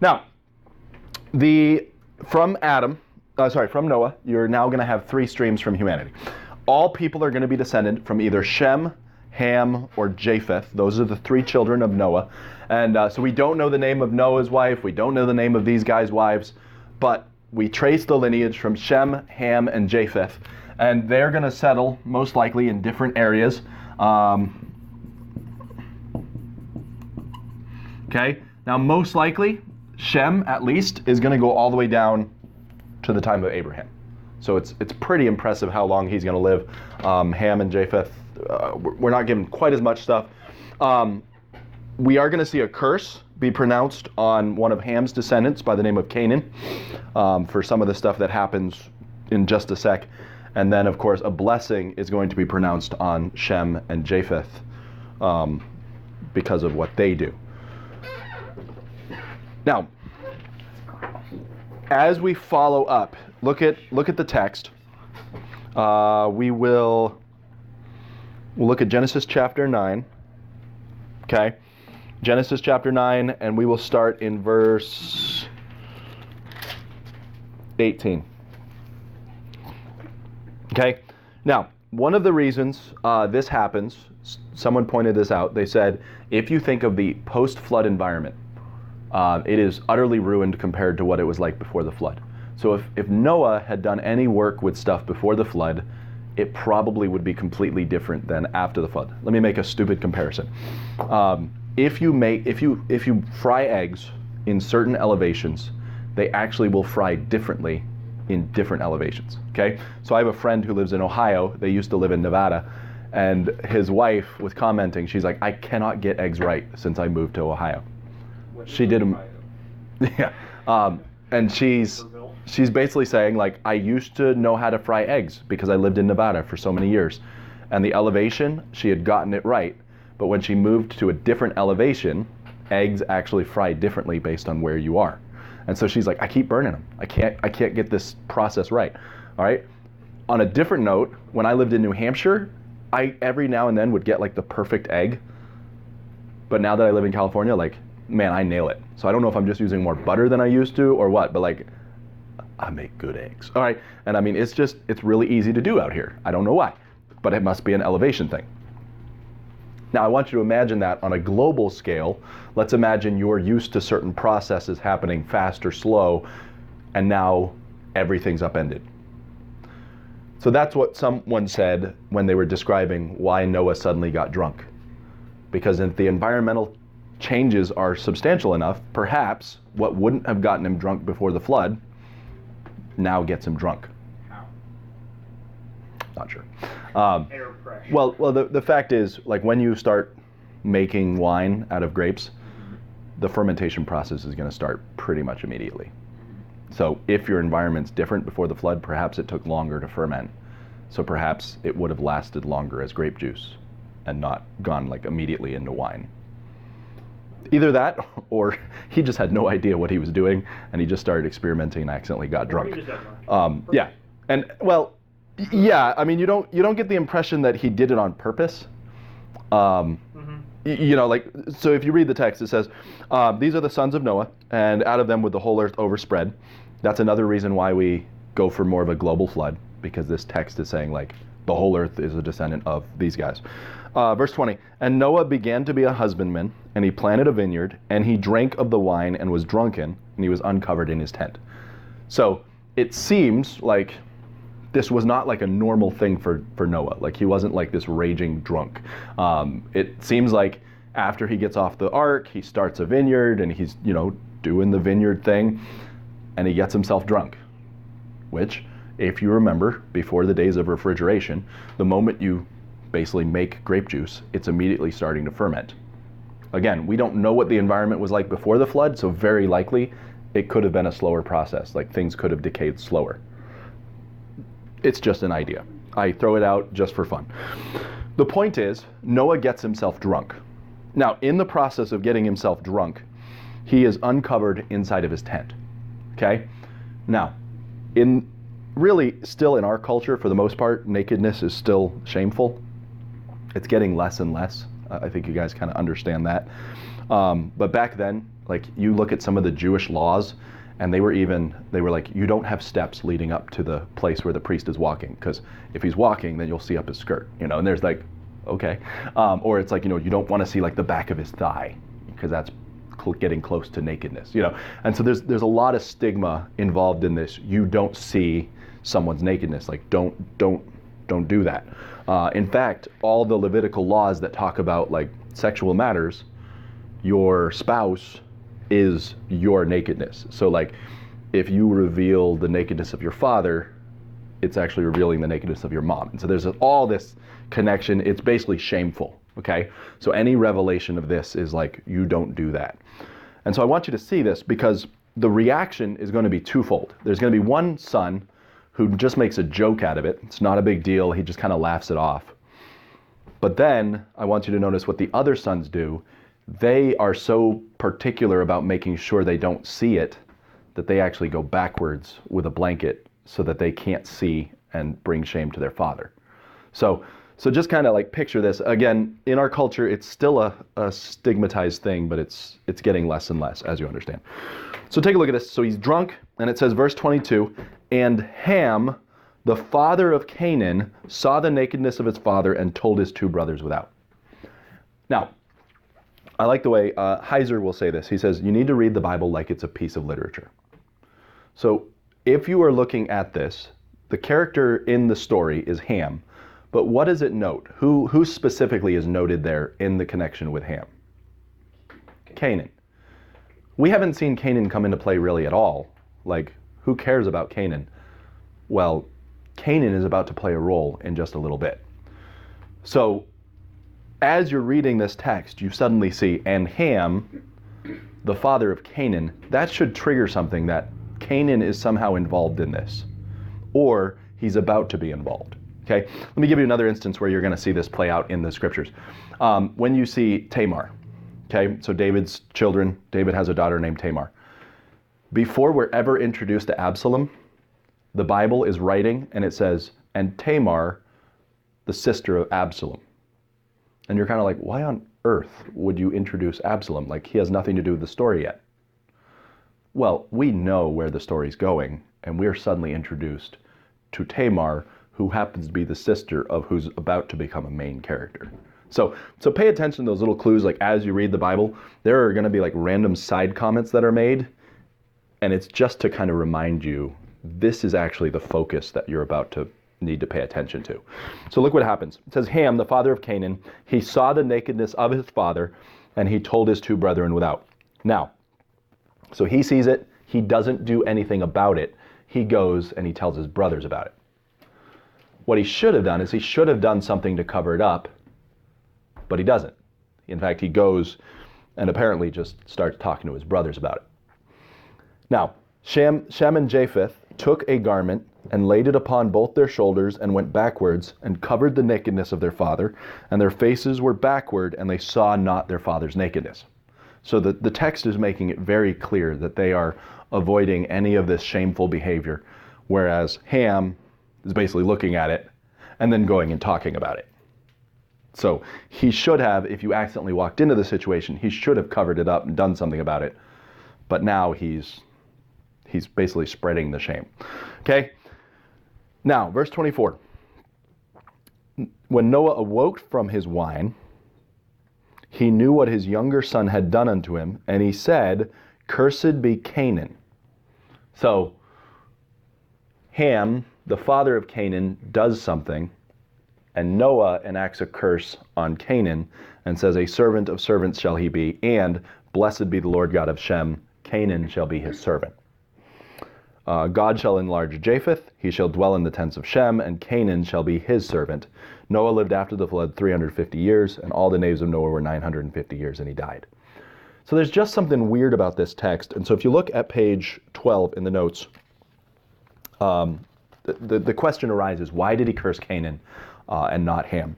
Now, from Noah, you're now going to have three streams from humanity. All people are going to be descended from either Shem, Ham, or Japheth. Those are the three children of Noah. And so we don't know the name of Noah's wife. We don't know the name of these guys' wives. But we trace the lineage from Shem, Ham, and Japheth. And they're going to settle, most likely, in different areas. Okay? Now, most likely, Shem, at least, is going to go all the way down to the time of Abraham. So it's pretty impressive how long he's going to live. Ham and Japheth, we're not given quite as much stuff. We are going to see a curse be pronounced on one of Ham's descendants by the name of Canaan for some of the stuff that happens in just a sec. And then, of course, a blessing is going to be pronounced on Shem and Japheth because of what they do. Now, as we follow up, look at the text. We'll look at Genesis chapter 9. Okay, Genesis chapter 9, and we will start in verse 18. Okay, now, one of the reasons this happens, someone pointed this out. They said, if you think of the post-flood environment, it is utterly ruined compared to what it was like before the flood. So if Noah had done any work with stuff before the flood, it probably would be completely different than after the flood. Let me make a stupid comparison. If you fry eggs in certain elevations, they actually will fry differently in different elevations. Okay? So I have a friend who lives in Ohio. They used to live in Nevada. And his wife was commenting, she's like, I cannot get eggs right since I moved to Ohio. She did them. Yeah. And she's basically saying, like, I used to know how to fry eggs because I lived in Nevada for so many years. And the elevation, she had gotten it right. But when she moved to a different elevation, eggs actually fry differently based on where you are. And so she's like, I keep burning them. I can't get this process right. All right. On a different note, when I lived in New Hampshire, I every now and then would get like the perfect egg. But now that I live in California, like, man, I nail it. So I don't know if I'm just using more butter than I used to or what, but like, I make good eggs. All right. And I mean, it's really easy to do out here. I don't know why, but it must be an elevation thing. Now, I want you to imagine that on a global scale. Let's imagine you're used to certain processes happening fast or slow, and now everything's upended. So that's what someone said when they were describing why Noah suddenly got drunk. Because if the environmental changes are substantial enough, perhaps what wouldn't have gotten him drunk before the flood now gets him drunk. How? Not sure. Air pressure. Well, the fact is, like, when you start making wine out of grapes, the fermentation process is going to start pretty much immediately. So if your environment's different before the flood, perhaps it took longer to ferment. So perhaps it would have lasted longer as grape juice and not gone like immediately into wine. Either that, or he just had no idea what he was doing, and he just started experimenting and accidentally got drunk. Yeah, and well, yeah. I mean, you don't get the impression that he did it on purpose. You know, like, so if you read the text, it says, "These are the sons of Noah, and out of them would the whole earth overspread." That's another reason why we go for more of a global flood, because this text is saying like the whole earth is a descendant of these guys. Verse 20, and Noah began to be a husbandman, and he planted a vineyard, and he drank of the wine and was drunken, and he was uncovered in his tent. So it seems like this was not like a normal thing for Noah. Like, he wasn't like this raging drunk. It seems like after he gets off the ark, he starts a vineyard, and he's, you know, doing the vineyard thing, and he gets himself drunk, which, if you remember, before the days of refrigeration, the moment you basically make grape juice, it's immediately starting to ferment. Again, we don't know what the environment was like before the flood, so very likely it could have been a slower process, like things could have decayed slower. It's just an idea. I throw it out just for fun. The point is, Noah gets himself drunk. Now, in the process of getting himself drunk, he is uncovered inside of his tent, okay? Now, still in our culture, for the most part, nakedness is still shameful. It's getting less and less. I think you guys kind of understand that. But back then, Like, you look at some of the Jewish laws, and they were like, you don't have steps leading up to the place where the priest is walking, because if he's walking, then you'll see up his skirt, and there's like, okay. Or it's like, you don't want to see like the back of his thigh, because that's getting close to nakedness, And so there's a lot of stigma involved in this. You don't see someone's nakedness. Like, don't do that. In fact, all the Levitical laws that talk about like sexual matters, your spouse is your nakedness. So like, if you reveal the nakedness of your father, it's actually revealing the nakedness of your mom. And so there's all this connection. It's basically shameful. Okay, so any revelation of this is like, you don't do that. And so I want you to see this, because the reaction is going to be twofold. There's going to be one son who just makes a joke out of it. It's not a big deal. He just kind of laughs it off. But then I want you to notice what the other sons do. They are so particular about making sure they don't see it that they actually go backwards with a blanket so that they can't see and bring shame to their father. So just kind of like picture this. Again, in our culture, it's still a stigmatized thing, but it's getting less and less, as you understand. So take a look at this. So he's drunk, and it says, verse 22, and Ham, the father of Canaan, saw the nakedness of his father and told his two brothers without. Now, I like the way Heiser will say this. He says, you need to read the Bible like it's a piece of literature. So if you are looking at this, the character in the story is Ham. But what does it note? Who specifically is noted there in the connection with Ham? Canaan. We haven't seen Canaan come into play really at all. Like, who cares about Canaan? Well, Canaan is about to play a role in just a little bit. So, as you're reading this text, you suddenly see, and Ham, the father of Canaan, that should trigger something, that Canaan is somehow involved in this, or he's about to be involved. Okay, let me give you another instance where you're going to see this play out in the scriptures. When you see Tamar, okay, so David's children, David has a daughter named Tamar. Before we're ever introduced to Absalom, the Bible is writing and it says, and Tamar, the sister of Absalom. And you're kind of like, why on earth would you introduce Absalom? Like, he has nothing to do with the story yet. Well, we know where the story's going, and we're suddenly introduced to Tamar, who happens to be the sister of who's about to become a main character. So pay attention to those little clues. Like, as you read the Bible, there are going to be like random side comments that are made, and it's just to kind of remind you, this is actually the focus that you're about to need to pay attention to. So look what happens. It says, Ham, the father of Canaan, he saw the nakedness of his father, and he told his two brethren without. Now, so he sees it, he doesn't do anything about it. He goes and he tells his brothers about it. What he should have done is he should have done something to cover it up, but he doesn't. In fact, he goes and apparently just starts talking to his brothers about it. Now, Shem and Japheth took a garment and laid it upon both their shoulders and went backwards and covered the nakedness of their father, and their faces were backward, and they saw not their father's nakedness. So the text is making it very clear that they are avoiding any of this shameful behavior, whereas Ham is basically looking at it and then going and talking about it. So he should have, if you accidentally walked into the situation, he should have covered it up and done something about it. But now he's basically spreading the shame. Okay? Now, verse 24. When Noah awoke from his wine, he knew what his younger son had done unto him, and he said, cursed be Canaan. So Ham, the father of Canaan, does something, and Noah enacts a curse on Canaan and says, a servant of servants shall he be, and blessed be the Lord God of Shem, Canaan shall be his servant. God shall enlarge Japheth, he shall dwell in the tents of Shem, and Canaan shall be his servant. Noah lived after the flood 350 years, and all the days of Noah were 950 years, and he died. So there's just something weird about this text. And so if you look at page 12 in the notes, the question arises, why did he curse Canaan and not Ham?